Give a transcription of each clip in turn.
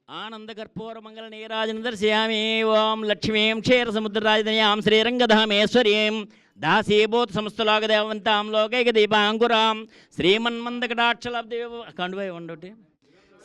ఆనందకర్పూర మంగళ నీరాజన దర్శయామి. ఓం లక్ష్మీం క్షీరసముద్రరాజనయాం శ్రీరంగధామేశ్వర్యం దాసీభూత సమస్తలోకదేవంతాం లోకైక దీపాంకురాం శ్రీమన్మందకటాక్షలబ్దేవ కండువై ఉండటి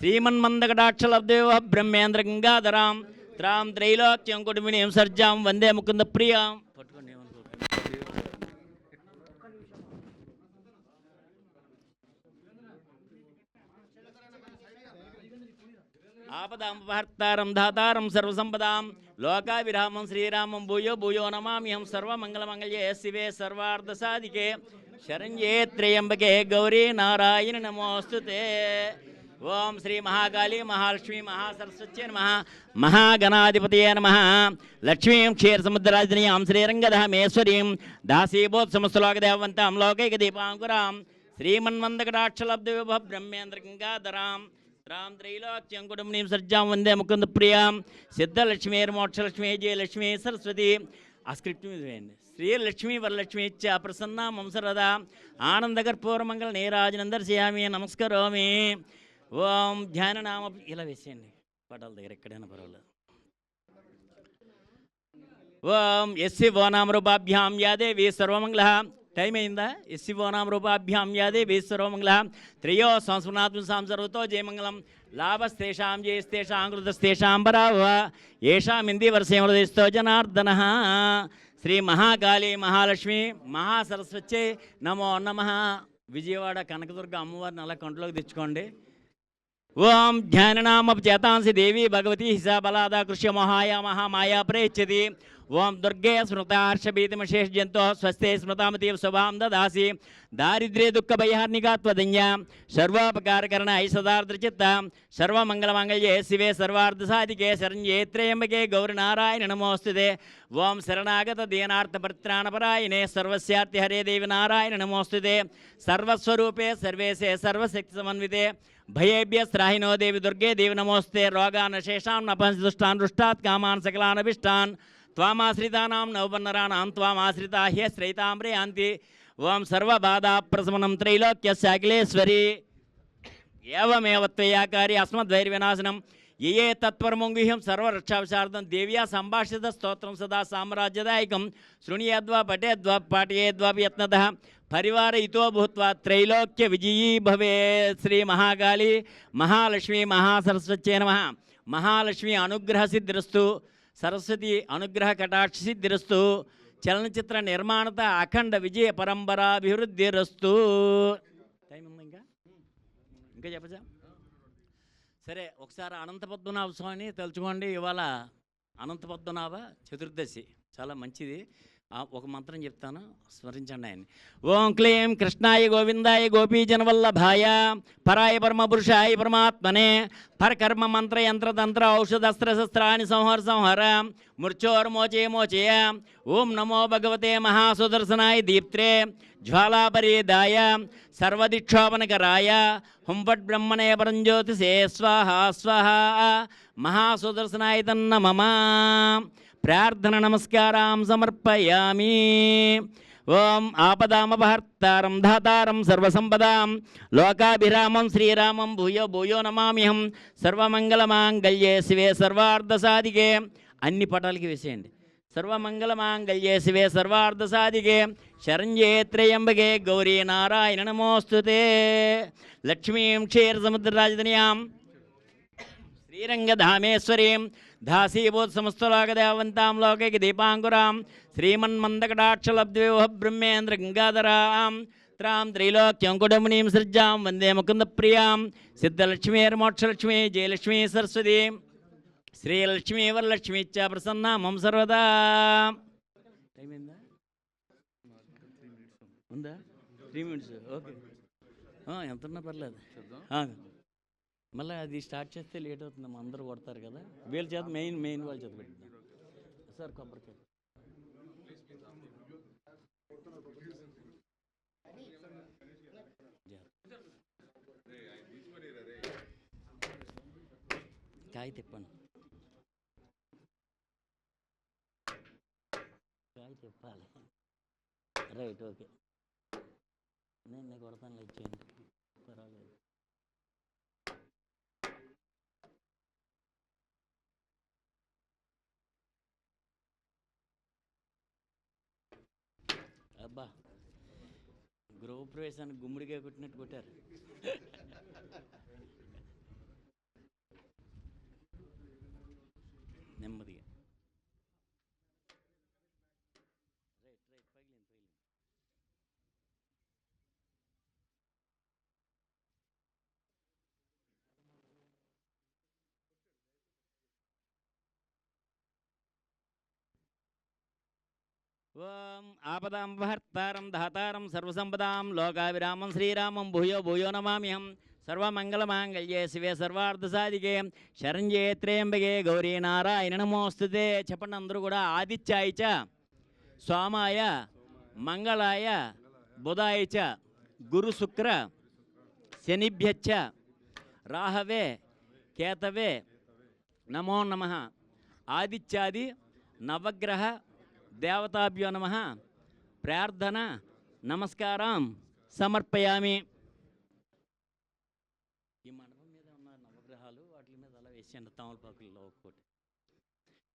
శ్రీమన్మందకటాక్షలబ్దేవ బ్రహ్మేంద్ర గంగాధరాం త్రాం త్రైలోక్యం కుటుంబినీం సర్జాం వందే ముకుంద ప్రియాం. పట్టుకోండి. ఆపదాంపహర్తారం ధాతారం సర్వసంపదాం లోకాభిరామం శ్రీరామం భూయో భూయో నమామ్యహం సర్వమంగళమంగళ్యే శివే సర్వార్ధసాధికే శరణ్యే త్రయంబకే గౌరీ నారాయణ నమోస్తుతే. ఓం శ్రీ మహాకాళీ మహాలక్ష్మీ మహాసరస్వత్యై నమః. మహాగణాధిపతయే నమః. లక్ష్మీం క్షీరసముద్రరాజనీయాం శ్రీరంగధామేశ్వరీం దాసీభూతసమస్తలోకదేవంతాం లోకైక దీపాంకురాం శ్రీమన్మందకటాక్షలబ్ధవిభ బ్రహ్మేంద్ర గంగాధరాం రాం త్రైలోక్యం కుటుంబినీం సర్జాం వందే ముకుంద ప్రియాం. సిద్ధలక్ష్మీర్మోక్షలక్ష్మీ జయలక్ష్మీ సరస్వతి. ఆ స్క్రిప్ట్ మీద వేయండి. శ్రీలక్ష్మీ వరలక్ష్మీ చ ప్రసన్నా మంసరదా ఆనందకర్పూరమంగళ నీరాజనం దర్శయామి నమస్కరోమి. ఓం ధ్యాననామ ఇలా వేసేయండి పటాల దగ్గర ఎక్కడైనా పర్వాలేదు. ఓం ఎస్సి ఓనామ రూపాభ్యాం యాదేవి సర్వమంగళ. టైం అయిందా? ఎస్సి ఓనామ రూపాభ్యాం యాదేవి సర్వమంగళ. త్రయో సంస్మరణాత్మ సర్వతో జయమంగళం. లాభస్తేషాం జయస్తేషాం కృతస్తేషాం పరావ ఏషాం హిందీ వర్షేమృదేస్తో జనార్దన. శ్రీ మహాకాళీ మహాలక్ష్మి మహాసరస్వత్యై నమో నమః. విజయవాడ కనకదుర్గ అమ్మవారిని అలా కంట్లోకి తెచ్చుకోండి. ఓం ధ్యాననామచేతాంసి దేవి భగవతి హిసాబలాదా కృష్య మహాయా మహామాయా ప్రయచ్చతి. ఓం దుర్గే స్మృతార్షభీతిమశేషజంతో స్వస్తే స్మృతామతీవ శుభాం దదాసి. దారిద్ర్య దుఃఖ భయహార్నికాత్వదన్య సర్వోపకారకరణ ఐసదార్ద్రచిత్త సర్వమంగళమంగళ్యే శివే సర్వార్ధసాధికే శరణ్యే త్రయంబకే గౌరి నారాయణ నమోస్తుతే. ఓం శరణాగత దీనార్థ పరిత్రాణపరాయణే సర్వస్యార్తి హరే దేవి నారాయణ నమోస్తుతే. సర్వస్వరూపే సర్వేశే సర్వశక్తి సమన్వితే భయేభ్యస్త్రాహినో దేవి దుర్గే దేవి నమోస్తే. రోగాన్ శేషాన్ నపంచదుష్టాన్ దృష్టాత్ కామాన్ సకలానభిష్టాన్ త్వామాశ్రితానాం నవపన్నరాణాం త్వామాశ్రితా హ్యశ్రైతాం ప్రయాంతి. ఓం సర్వబాధాప్రశమనం త్రైలోక్యశాకిలేశ్వరి ఏవమేవ త్వయాకారి అస్మద్వైర్వినాశనం ఏ తత్పరమంగుహ్యం సర్వరక్షావిశార్థం దేవ్యా సంభాషిత స్తోత్రం సదా సామ్రాజ్యదాయకం శృణుయద్వా పఠేద్వా పాఠయేద్వాపి యత్నతః పరివారయితో భూత్వా త్రైలోక్య విజయీ భవే. శ్రీ మహాకాళీ మహాలక్ష్మీ మహాసరస్వత్యై నమః. మహాలక్ష్మి అనుగ్రహ సిద్ధిరస్తు. సరస్వతి అనుగ్రహ కటాక్ష సిద్ధిరస్తు. చలనచిత్ర నిర్మాణత అఖండ విజయ పరంపరాభివృద్ధిరస్తు. టైం ఉంది ఇంకా చెప్పచ్చా? సరే, ఒకసారి అనంత పద్మనాభ స్వామిని తలుచుకోండి. ఇవాళ అనంత పద్మనాభ చతుర్దశి, చాలా మంచిది. ఒక మంత్రం చెప్తాను, స్మరించండి ఆయన్ని. ఓం క్లీం కృష్ణాయ గోవిందాయ గోపీజనవల్లభాయ పరాయ పరమపురుషాయ పరమాత్మనే పరకర్మ మంత్ర యంత్రతంత్ర ఔషధస్త్రశస్త్రాన్ని సంహర మృత్యోర్మోచే మోచయ. ఓం నమో భగవతే మహాసుదర్శనాయ దీప్త్రే జ్వాలాపరీదాయ సర్వదిక్షోపనకరాయ హుంపట్ బ్రహ్మణే పరంజ్యోతిషే స్వాహా స్వాహా. మహాసుదర్శనాయ తన్నమమ. ప్రార్థన నమస్కారం సమర్పయామి. ఓం ఆపదామపహర్తారం ధాతారం సర్వసంపదాం లోకాభిరామం శ్రీరామం భూయో భూయో నమామ్యహం సర్వమంగళమాంగళ్యే శివే సర్వార్ధసాధికే. అన్ని పటాలకి వేసేయండి. సర్వమంగళమాంగళ్యే శివే సర్వార్ధసాధికే శరణ్యే త్రయంబకే గౌరీ నారాయణ నమోస్తుతే. లక్ష్మీం క్షీరసముద్రరాజధాన్యాం శ్రీరంగధామేశ్వరీం దాసీభూత సమస్తలోకదేవంతాం లోకైక దీపాంకురాం శ్రీమన్మందకటాక్షలబ్ధవిభ బ్రహ్మేంద్ర గంగాధరాం త్రాం త్రైలోక్యం కుటుంబినీం సృజ్జాం వందే ముకుంద ప్రియాం. సిద్ధలక్ష్మీర్మోక్షలక్ష్మీ జయలక్ష్మీ సరస్వతి. శ్రీలక్ష్మీ వరలక్ష్మీ చ ప్రసన్నా మమ సర్వదా. టైం అయిందా? ఉందా? 3 minutes. ఓకే, ఎంతన్నా పర్లేదు. మళ్ళీ అది స్టార్ట్ చేస్తే లేట్ అవుతుందమ్మా, అందరూ కొడతారు కదా. వీళ్ళ చేత మెయిన్ వాళ్ళ చేత పెట్టిద్దాం సార్. కొబ్బరికాయ కాయ తిప్పండి. కాయ తిప్పాలి. Right, okay. నేను కొడతాను, లైక్ చేయండి, పర్వాలేదు. బా గృహప్రవేశానికి గుమ్మడిగా కొట్టినట్టు కొట్టారు. నెమ్మదిగా ఓం ఆపదాంపహర్తారం దాతారం సర్వసంపదాం లోకావిరామం శ్రీరామం భూయో భూయో నమామ్యహం సర్వమంగళమాంగళ్యే శివే సర్వార్థసాధికే శరణ్యే త్రయంబకే గౌరీ నారాయణ నమోస్తుతే. చెప్పండి అందరూ కూడా. ఆదిత్యాయ చ సోమాయ మంగళాయ బుధాయ చ గురు శుక్ర శనిభ్యచ్చ రాహవే కేతవే నమో నమః. ఆదిత్యాది నవగ్రహ దేవతాభ్యో నమః ప్రార్థన నమస్కారం సమర్పయామి. ఈ మండపం మీద ఉన్న నవగ్రహాలు వాటి మీద అలా వేసేయండి తమలపాకుల్లో ఒక్కోటి.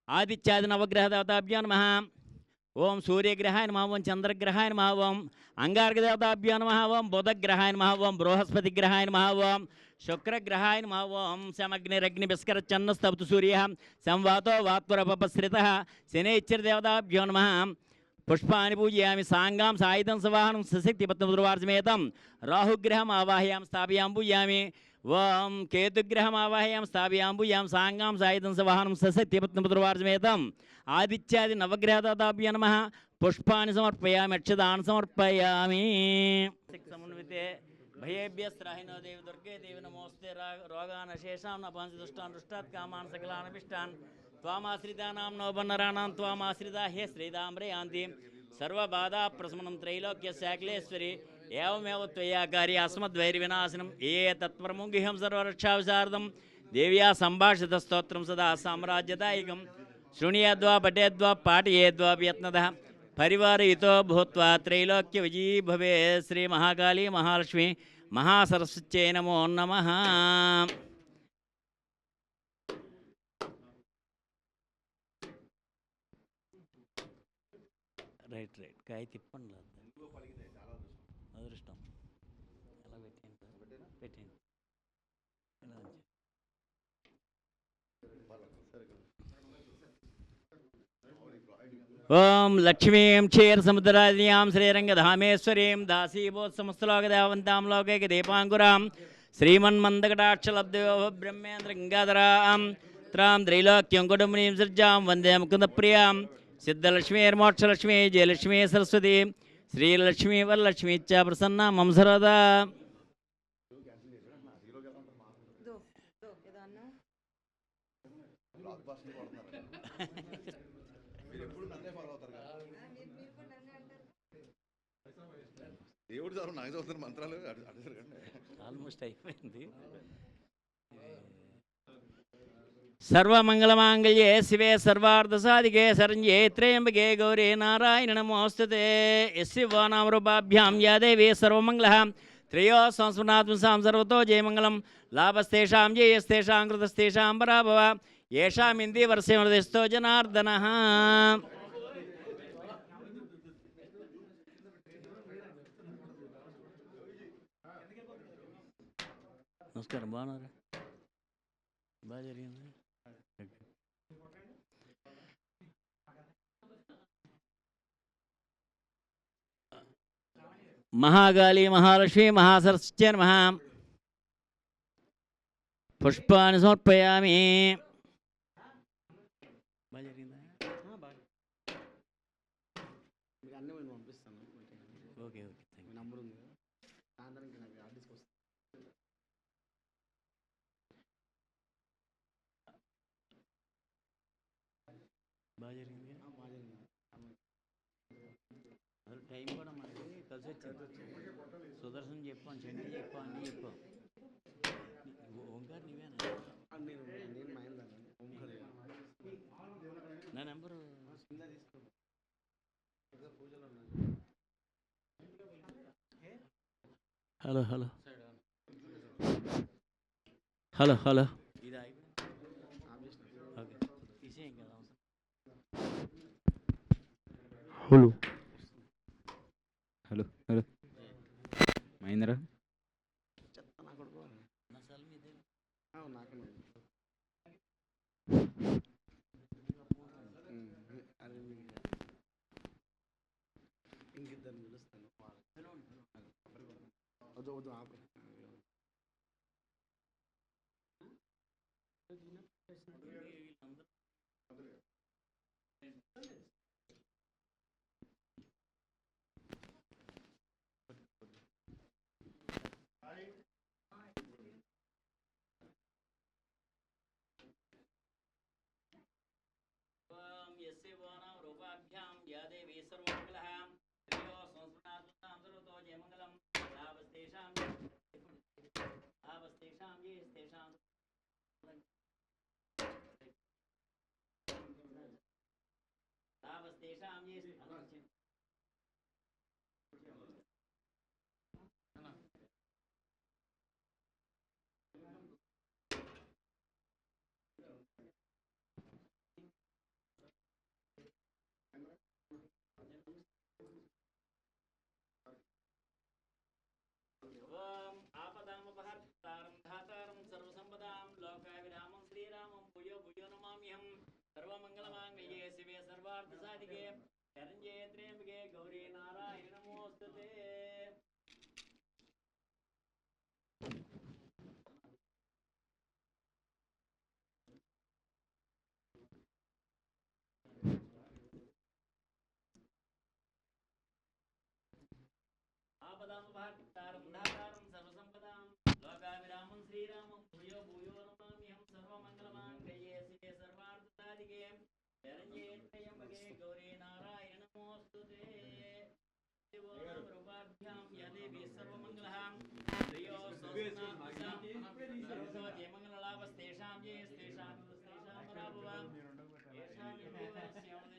ఆదిత్యాది నవగ్రహ దేవతాభ్యో నమః. ఓం సూర్యగ్రహాయ నమః. ఓం చంద్రగ్రహాయ నమః. ఓం అంగారక దేవతాభ్యో నమః. ఓం బుధగ్రహాయ నమః. ఓం బృహస్పతి గ్రహాయ నమః. ఓం శుక్రగ్రహాయ నమః. ఓం శమగ్నిరగ్నిభిస్కరచ్చన్నస్తవతు సూర్య సంవాతో వాత్వరపపశ్రితః శనైశ్చరదేవతాభ్యో నమః. పుష్పాన్ని పూజయామి. సాంగాం సాయుధం సవాహనం సశక్తి పద్మదుర్వార్సమేతం రాహుగ్రహం ఆవాహయాం స్థాపయాం పూజయామి. ఓం కేతుగ్రహం ఆవాహయాం స్థాపయాం పూజయాం. సాంగాం సాయుధం సవాహనం సశక్తి పద్మదుర్వార్సమేతం ఆదిత్యాది నవగ్రహదాతాభ్యో నమః. పుష్పాన్ని సమర్పయామి. అక్షదాన్ని సమర్పయామి. సమన్వితే భయేభ్యస్త్రాహినో దేవి దుర్గే దేవి నమోస్తే. రోగాన్ అశేషాం నపాంసి దుష్టాన్ దుష్టాత్ కామాన్ సకలానభిష్టాన్ త్వామాశ్రితానాం నోపన్నరాణాం త్వామాశ్రితా హే శ్రీదాంబ్రే యాంతి సర్వబాధా ప్రశమనం త్రైలోక్యశాఖలేశ్వరి ఏవమేవ త్వయా కార్య అస్మద్వైర్వినాశనం ఏ తత్పరముంగిహం సర్వరక్షావిశారదం దేవ్యా సంభాషిత స్తోత్రం సదా సామ్రాజ్యదాయకం శృణుయాద్వా పఠేద్వా పాఠయేద్వాపి యత్నతః పరివారయుతో భూత్వా త్రైలోక్య విజయీ భవే. శ్రీ మహాకాళీ మహాలక్ష్మి మహాసరస్వత్యై నమో నమః. రైట్ రైట్ కాయ తిప్పండి. అదృష్టం ఎలా పెట్టేయండి. ఓం లక్ష్మీం క్షీరసముద్రాదియాం శ్రీరంగధామేశ్వరీం దాసీభూత్సమస్తలోకదేవంతాం లోకైక దీపాంకురాం శ్రీమన్మందకటాక్షలబ్ధో బ్రహ్మేంద్రగంగాధరాం త్రాం త్రైలోక్యం కుటుంబనీం సృజాం వందే ముకుందప్రియాం సిద్ధలక్ష్మీర్మోక్షలక్ష్మీ జయలక్ష్మీ సరస్వతి శ్రీలక్ష్మీ వరలక్ష్మీ చ ప్రసన్నా మమ సర్వదా. దేవుడు సార్ నాకు చదువుతున్న మంత్రాలు ఆల్మోస్ట్ అయిపోయింది. సర్వమంగళమాంగళ్యే శివే సర్వార్థసాధికే శరణ్యే త్రయంబకే గౌరీ నారాయణ నమోస్తుతే. యస్య నామరూపాభ్యాం యా దేవీ సర్వమంగళః త్రయో సంస్మరణాత్మసాం సర్వతో జయమంగళం లాభస్తేషాం జయస్తేషాం కృతస్తేషాం పరాభవ ఏషాం ఇంది వర్షమృదిస్తో జనార్దనః. నమస్కారం. బాగున్నారా? బాగా జరిగింది. మహాకాళీ మహాలక్ష్మి మహాసరస్వత్యై నమః. పుష్పాన్ని సమర్పయామి. బాగా జరిగిందా? Okay okay. నంబర్ ఉంది బాగా జరిగింది. టైం కూడా మనకి కలిసి వచ్చింది. సుదర్శన్ చెప్పాను, చండీ చెప్పాను, అన్నీ చెప్పాం. ఓంకార్ నీవేనా? నా number hello hello hello hello ఇది ఓకే తీసేయం కదా. హలో హలో హలో మహేంద్ర చెప్తా నా కొడుకు నాకే అదే ఇంకిద్దరిని పిలుస్తాను వద్దు వద్దు ఆపు ఓం యస్య వానాం రూపాభ్యాం యా దేవీ సర్వమంగళః శ్రేయో సంస్మృతాత్మనాం సర్వతో జయమంగళం లాభస్తేషాం ఏ స్తేషాం లాభస్తేషాం ఏ ఓం ఆపదామపహర్తారం ధాతారం సర్వసంపదాం లోకాభిరామం శ్రీరామం భూయో భూయో నమామ్యహం సర్వమంగళమాంగళ్యే శివే సర్వార్థసాధికే శరణ్యే త్ర్యంబకే గౌరీ నారాయణ నమోస్తుతే ఆపదామపహర్తారం ధాతారం సర్వసంపదాం లోకాభిరామం శ్రీరామం భూయో భూయో నమామ్యహం సర్వమంగళమాంగళ్యే శివే సర్వార్థసాధికే శరణ్యే త్ర్యంబకే గౌరీ నారాయణ నమోస్తుతే రూపాభ్యాం యా దేవీ సర్వమంగళః శ్రేయో సంస్మృతాత్మనాం